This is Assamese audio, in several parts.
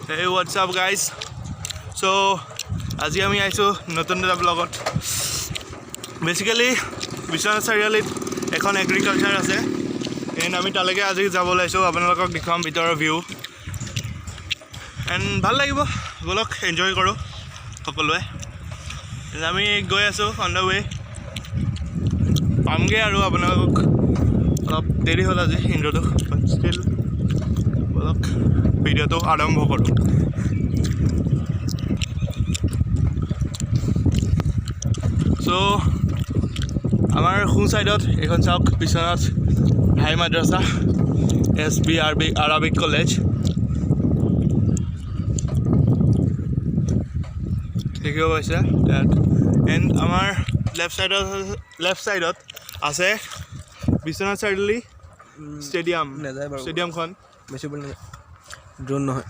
Hey, what's up, guys? So, আজি আমি আইছো নতুন এটা ব্লগত। বেসিক্যালি বিশ্বনাথ চাৰিআলিত এখন এগ্ৰিকালচাৰ আছে। এণ্ড আমি তালৈকে আজি যাব লাইছো আপোনালোকক দেখাম ভিতৰৰ ভিউ। এণ্ড ভাল লাগিব, বলক এনজয় কৰোঁ সকলোৱে। আমি গৈ আছো অন দ্য ৱে। পামগৈ আৰু আপোনালোকক অলপ দেৰি হ'ল আজি ইন্ট্ৰটো, বাট ষ্টিল বলক ভিডিঅ'টো আৰম্ভ কৰোঁ। সো আমাৰ সোঁ চাইডত এখন চাওক বিশ্বনাথ হাই মাদ্ৰাছা SBRB আৰবিক কলেজ। দেখিব পাইছে। এণ্ড আমাৰ লেফ্ট চাইডত আছে বিশ্বনাথ চাৰিআলি ষ্টেডিয়াম। ষ্টেডিয়ামখন বেছি বুলি ড্ৰোন নহয়।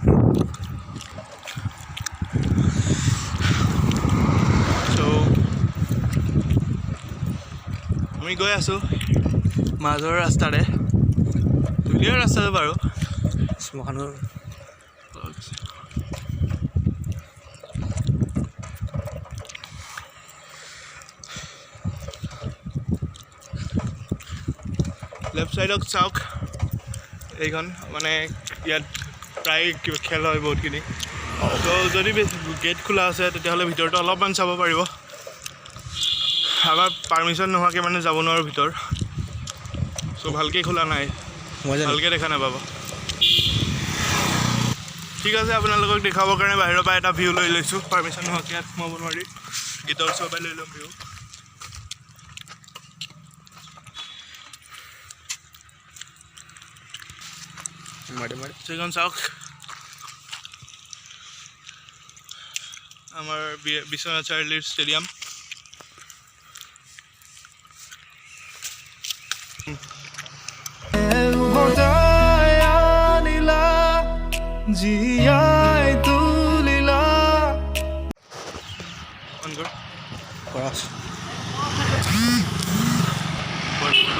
আমি গৈ আছোঁ মাজৰ ৰাস্তাৰে, ধুনীয়া ৰাস্তাটো বাৰু। শ্মশানৰ লেফ্ট চাইডত চাওক, এইখন মানে ইয়াত প্ৰায় খেল হয় বহুতখিনি। তো যদি গেট খোলা আছে তেতিয়াহ'লে ভিতৰটো অলপমান চাব পাৰিব। আমাৰ পাৰ্মিশ্যন নোহোৱাকৈ মানে যাব নোৱাৰোঁ ভিতৰ। চ' ভালকৈ খোলা নাই, ভালকৈ দেখা নাপাব। ঠিক আছে, আপোনালোকক দেখাবৰ কাৰণে বাহিৰৰ পৰা এটা ভিউ লৈ লৈছোঁ। পাৰ্মিশ্যন নোহোৱাকৈ ইয়াত সোমাব নোৱাৰি, গেটৰ ওচৰৰ পৰাই লৈ ল'ম ভিউ। সেইখন চাওক, আমাৰ বিশ্বনাথ চাৰিআলিৰ ষ্টেডিয়াম।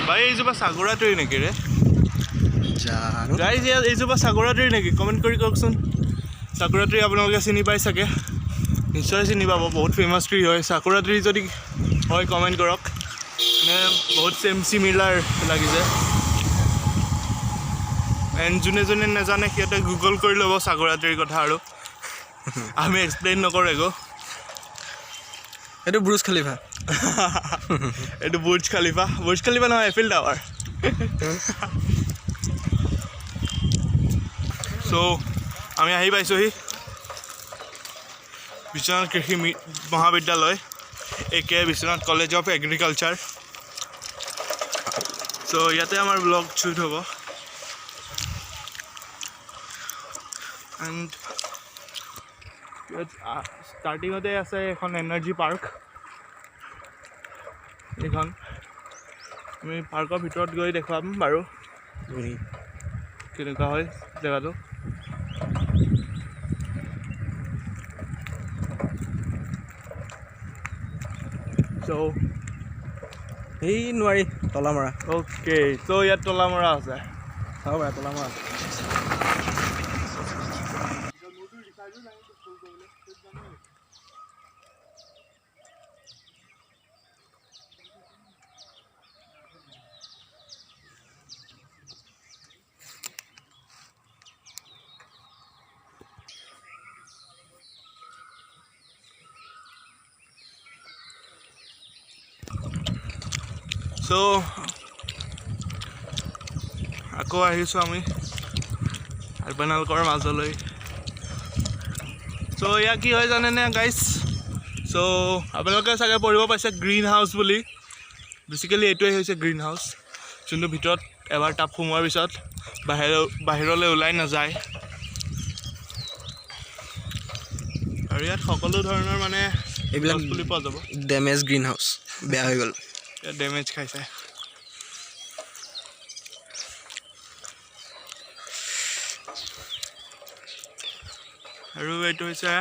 ভাই এইজোপা চাগৰা ট্ৰী নেকি ৰে? গাইজ ইয়াত এইজোপা চাগৰা ট্ৰী নেকি? কমেণ্ট কৰি কওকচোন। চাকুৰা ট্ৰী আপোনালোকে চিনি পাই চাগে, নিশ্চয় চিনি পাব, বহুত ফেমাছ ট্ৰী হয়। চাকুৰা ট্ৰী যদি হয় কমেণ্ট কৰক। মানে বহুত চিমিলাৰ লাগিছে। এণ্ড যোনে যোনে নাজানে সিহঁতে গুগল কৰি ল'ব চাকুৰা ট্ৰীৰ কথা, আৰু আমি এক্সপ্লেইন নকৰোঁ একো। এইটো বুৰ্জ খালিফা। এইটো বুৰ্জ খালিফা নহয়, এফিল টাৱাৰ। চ' আমি আহি পাইছোঁহি বিশ্বনাথ কৃষি মহাবিদ্যালয়, একে বিশ্বনাথ কলেজ অফ এগ্ৰিকালচাৰ। চ' ইয়াতে আমাৰ ব্লগ শ্বুট হ'ব। এণ্ড ষ্টাৰ্টিঙতে আছে এখন এনাৰ্জি পাৰ্ক। এইখন আমি পাৰ্কৰ ভিতৰত গৈ দেখুৱাম বাৰু কেনেকুৱা হয় জেগাটো। চ' এই নোৱাৰি তলা মৰা। অ'কে, চ' ইয়াত তলা মৰা আছে। চাব পাৰে তলা মৰা। চ' আকৌ আহিছোঁ আমি আপোনালোকৰ মাজলৈ। চ' ইয়াত কি হয় জানেনে গাইজ? চ' আপোনালোকে চাগে পঢ়িব পাইছে গ্ৰীণ হাউচ বুলি। বেচিকেলি এইটোৱে হৈছে গ্ৰীণ হাউচ, যোনটো ভিতৰত এবাৰ টাপ সোমোৱাৰ পিছত বাহিৰলৈ ওলাই নাযায়। আৰু ইয়াত সকলো ধৰণৰ মানে এইবিলাক পুলি পোৱা যাব। ডেমেজ গ্ৰীণ হাউচ, বেয়া হৈ গ'ল, ইয়াত ডেমেজ খাইছে। আৰু এইটো হৈছে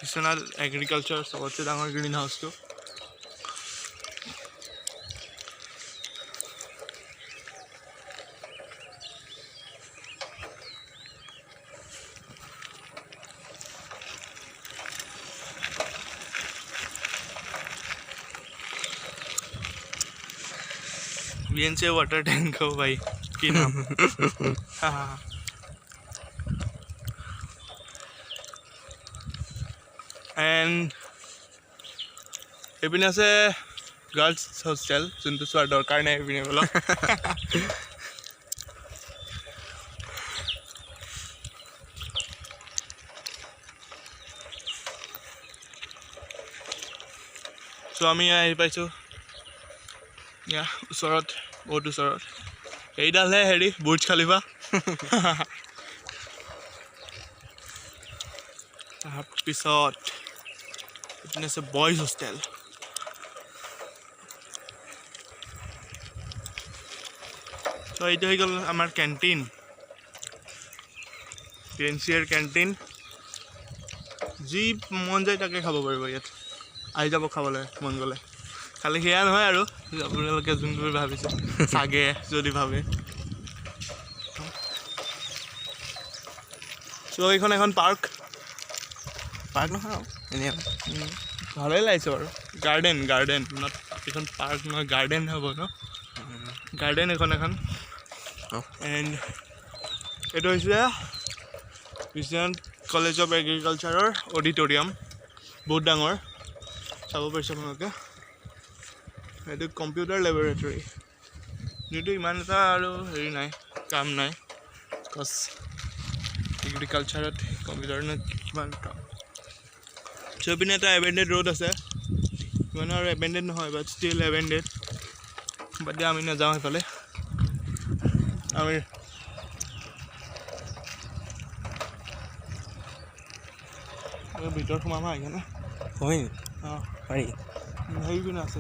বিশ্বনাথ এগ্ৰিকালচাৰ চবতছে ডাঙৰ গ্ৰীণ হাউচটো। BNC वाटर टैंक हो भाई की नाम एंड এইপিনে আছে গাৰ্লছ হোষ্টেল যোনটো চোৱাৰ দৰকাৰ নাই এইপিনে বোলো চ' আমি আহি পাইছোঁ ওচৰত বহুত ওচৰত এইডালহে হেৰি বুৰ্জ খালিফা তাৰপিছত এইপিনে আছে বইজ হোষ্টেল চ' এইটো হৈ গ'ল আমাৰ কেণ্টিন BNCৰ কেণ্টিন যি মন যায় তাকে খাব পাৰিব ইয়াত আহি যাব খাবলৈ মন গ'লে খালি সেয়া নহয় আৰু আপোনালোকে যোনবোৰ ভাবিছে চাগে যদি ভাবে চ' এইখন এখন পাৰ্ক নহয় আৰু এনেই ভালেই লাগিছে বাৰু গাৰ্ডেন নট এইখন পাৰ্ক নহয় গাৰ্ডেন হ'ব ন গাৰ্ডেন এখন এণ্ড এইটো হৈছে বিশ্বনাথ কলেজ অফ এগ্ৰিকালচাৰৰ অডিটৰিয়াম বহুত ডাঙৰ চাব পাৰিছে আপোনালোকে এইটো কম্পিউটাৰ লেবৰেটৰী যিটো ইমান এটা আৰু হেৰি নাই কাম নাই বিকজ এগ্ৰিকালচাৰত কম্পিউটাৰ কিমান কাম চ' পিনে এটা এবেণ্ডেড ৰোড আছে ইমান আৰু এবেণ্ডেড নহয় বাট ষ্টিল এবেণ্ডেড বাট আমি নাযাওঁ সেইফালে আমি ভিতৰত সোমাম সেইকাৰণে হয় অঁ পাৰি সেইপিনে আছে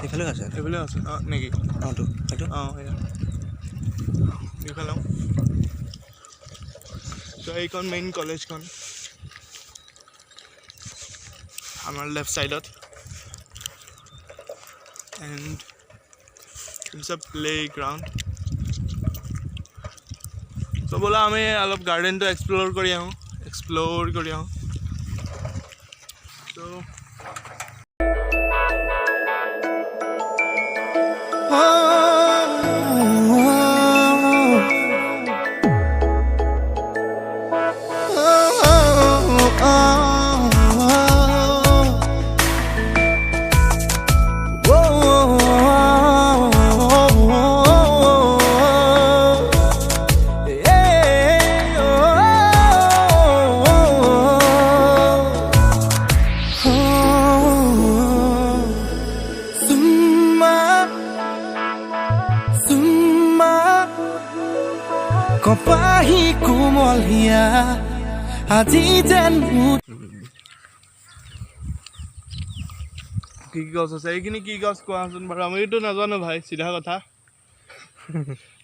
এইফালেও আছে সেইফালেও আছে অঁ নেকি অঁতো সেইটো অঁ সেয়া এইফালেও চ' এইখন মেইন কলেজখন আমাৰ লেফ্ট ছাইডত and it's a playground চ' বোলা আমি অলপ গাৰ্ডেনটো এক্সপ্ল'ৰ কৰি আহোঁ চ' কপাহী কোমল হিয়া আজি যেন কি গছ আছে এইখিনি কি গছ কোৱাচোন বাৰু আমিতো নাজানো ভাই চিধা কথা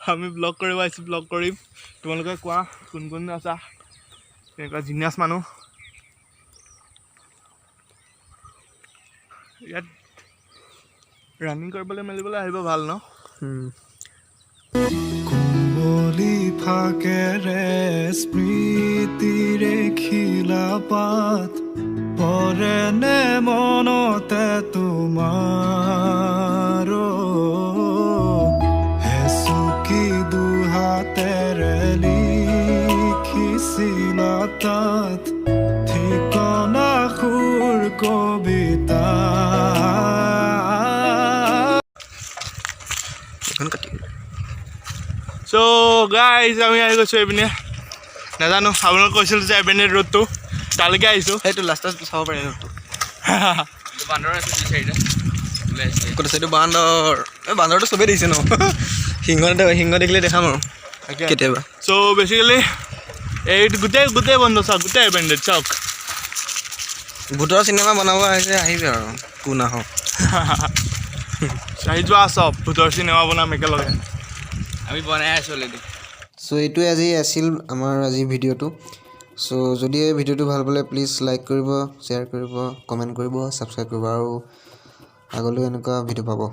আমি ব্লগ কৰিব আহিছোঁ ব্লগ কৰিম তোমালোকে কোৱা কোন কোন আছা তেনেকুৱা জিনিয়াছ মানুহ ইয়াত ৰানিং কৰিবলৈ মেলিবলৈ আহিব ভাল ন কুমলি ফাকেৰে স্মৃতিৰে খিলাপাত পৰেনে মনতে তোমাৰ হেচুকি দুহাতেৰে লিখিছিলা তাত ঠিকনা সুৰ কবিতা চ' গাইজ আমি আহি গৈছোঁ এইপিনে নাজানো আপোনালোকে কৈছিলোঁ যে এবেণ্ডেড ৰোডটো তালৈকে আহিছোঁ সেইটো লাষ্টত চাব পাৰি ৰোডটো বান্দৰ আছে দুই চাৰিটা ওলাই আছে ক'ত আছে এইটো বান্দৰ এই বান্দৰটো চবেই দেখিছে ন সিংহ দেখিলে দেখাম আৰু কেতিয়াবা চ' বেচিকেলি এই গোটেই বন্ধ চাওক গোটেই এবেণ্ডেড চাওক ভূতৰ চিনেমা বনাব আহিছে আহিবি আৰু কোন আহক আহি যোৱা চব ভূতৰ চিনেমা বনাম একেলগে আমি বনাই আছোঁ অলৰেডি চ' এইটোৱে আজি আছিল আমাৰ আজি ভিডিঅ'টো চ' যদি এই ভিডিঅ'টো ভাল পালে প্লিজ লাইক কৰিব শ্বেয়াৰ কৰিব কমেণ্ট কৰিব ছাবস্ক্ৰাইব কৰিব আৰু আগলৈও এনেকুৱা ভিডিঅ' পাব